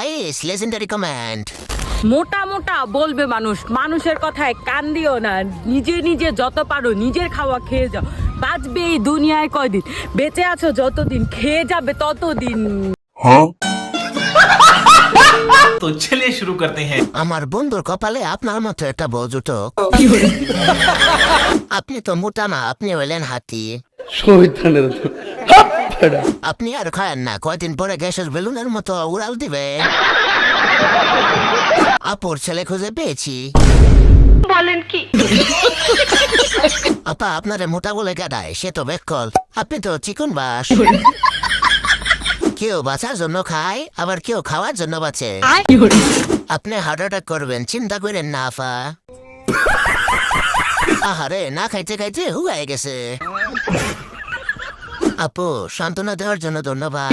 Guys legendary comment. মোটা মোটা বলবে মানুষ, মানুষের কথায় কান দিও না। নিজে নিজে যত পারো নিজের খাওয়া খেয়ে যাও। বাঁচবে এই দুনিয়ায় কয়দিন, বেঁচে আছো যতদিন, খেয়ে যাবে ততদিন। तो चलिए शुरू करते हैं। আমার বন্ধুর কপালে আপনার মতো একটা বউ জুটো। আপনি তো মোটা না, আপনি হইলেন হাতি। আপনি আর খায়েন না, কয়দিন পরে গ্যাসের বেলুনের মতো উড়াল দিবে। আপুর ছেলে খুঁজে পেয়েছি। বলেন কি? আপা আপনারে মোটা বলে কাটায়, সে তো বেকল। আপনি তো চিকন বাস। কেউ বাঁচার জন্য খায়, আবার কেউ খাওয়ার জন্য বাঁচে। আপনি হার্ট অ্যাটাক করবেন, চিন্তা করেন না আফা। আহারে, না খাইতে খাইতে হুগায় গেছে। আপু সান্ত্বনা দেওয়ার জন্য ধন্যবাদ।